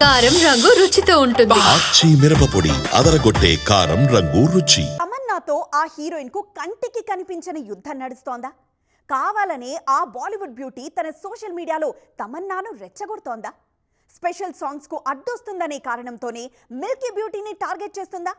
కారం రంగు రుచితో ఉంటుంది. ఆచి మిరపపొడి అదరగొట్టే కారం రంగు రుచి. తమన్నాతో ఆ హీరోయిన్ కు కంటికి కనిపించని యుద్ధం నడుస్తోందా? కావాలనే ఆ బాలీవుడ్ బ్యూటీ తన సోషల్ మీడియాలో తమన్నాను రెచ్చగొడుతోందా? స్పెషల్ సాంగ్స్ కు అడ్డొస్తుందనే కారణంతోనే మిల్కీ బ్యూటీని టార్గెట్ చేస్తుందా?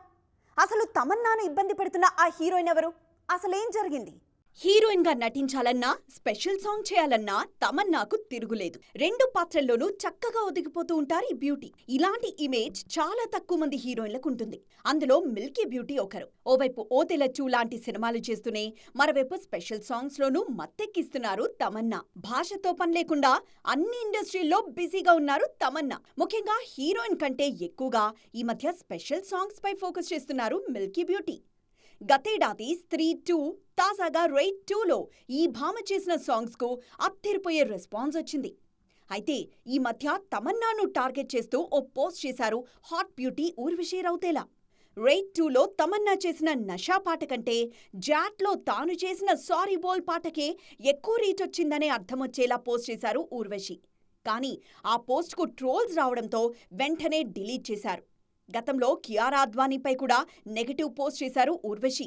అసలు తమన్నాను ఇబ్బంది పెడుతున్న ఆ హీరోయిన్ ఎవరు? అసలేం జరిగింది? హీరోయిన్ గా నటించాలన్నా, స్పెషల్ సాంగ్ చేయాలన్నా తమన్నాకు తిరుగులేదు. రెండు పాత్రల్లోనూ చక్కగా ఒదిగిపోతూ ఉంటారు ఈ బ్యూటీ. ఇలాంటి ఇమేజ్ చాలా తక్కువ మంది హీరోయిన్లకు ఉంటుంది. అందులో మిల్కీ బ్యూటీ ఒకరు. ఓవైపు ఓతెలచ్చు లాంటి సినిమాలు చేస్తూనే మరోవైపు స్పెషల్ సాంగ్స్ లోనూ మత్తెక్కిస్తున్నారు తమన్నా. భాషతో పని లేకుండా అన్ని ఇండస్ట్రీల్లో బిజీగా ఉన్నారు తమన్నా. ముఖ్యంగా హీరోయిన్ కంటే ఎక్కువగా ఈ మధ్య స్పెషల్ సాంగ్స్ పై ఫోకస్ చేస్తున్నారు మిల్కీ బ్యూటీ. గతేడాది స్త్రీ 2, తాజాగా రైడ్ 2లో ఈ భామ చేసిన సాంగ్స్ కు అత్తెరిపోయే రెస్పాన్స్ వచ్చింది. అయితే ఈ మధ్య తమన్నాను టార్గెట్ చేస్తూ ఓ పోస్ట్ చేశారు hot beauty Urvashi Rautela. Raid 2లో తమన్నా చేసిన నషా పాట కంటే జాట్లో తాను చేసిన సారీ బోల్ పాటకే ఎక్కువ రీచ్ వచ్చిందనే అర్థమొచ్చేలా పోస్ట్ చేశారు ఊర్వశి. కానీ ఆ పోస్ట్కు ట్రోల్స్ రావడంతో వెంటనే డిలీట్ చేశారు. గతంలో కియారా అద్వానీపై కూడా నెగటివ్ పోస్ట్ చేశారు ఊర్వశి.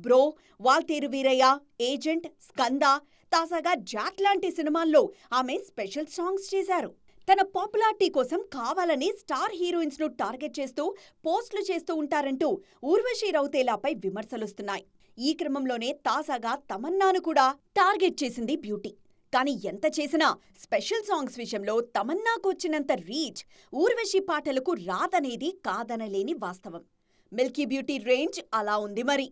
బ్రో, వాల్తేరు వీరయ్య, ఏజెంట్, స్కంద, తాజాగా జాట్ లాంటి సినిమాల్లో ఆమె స్పెషల్ సాంగ్స్ చేశారు. తన పాపులారిటీ కోసం కావాలని స్టార్ హీరోయిన్స్ ను టార్గెట్ చేస్తూ పోస్టులు చేస్తూ ఉంటారంటూ ఊర్వశి రౌతేలాపై విమర్శలొస్తున్నాయి. ఈ క్రమంలోనే తాజాగా తమన్నాను కూడా టార్గెట్ చేసింది బ్యూటీ. కానీ ఎంత చేసినా స్పెషల్ సాంగ్స్ విషయంలో తమన్నాకు వచ్చినంత రీచ్ ఊర్వశి పాటలకు రాదనేది కాదనలేని వాస్తవం. మిల్కీ బ్యూటీ రేంజ్ అలా ఉంది మరి.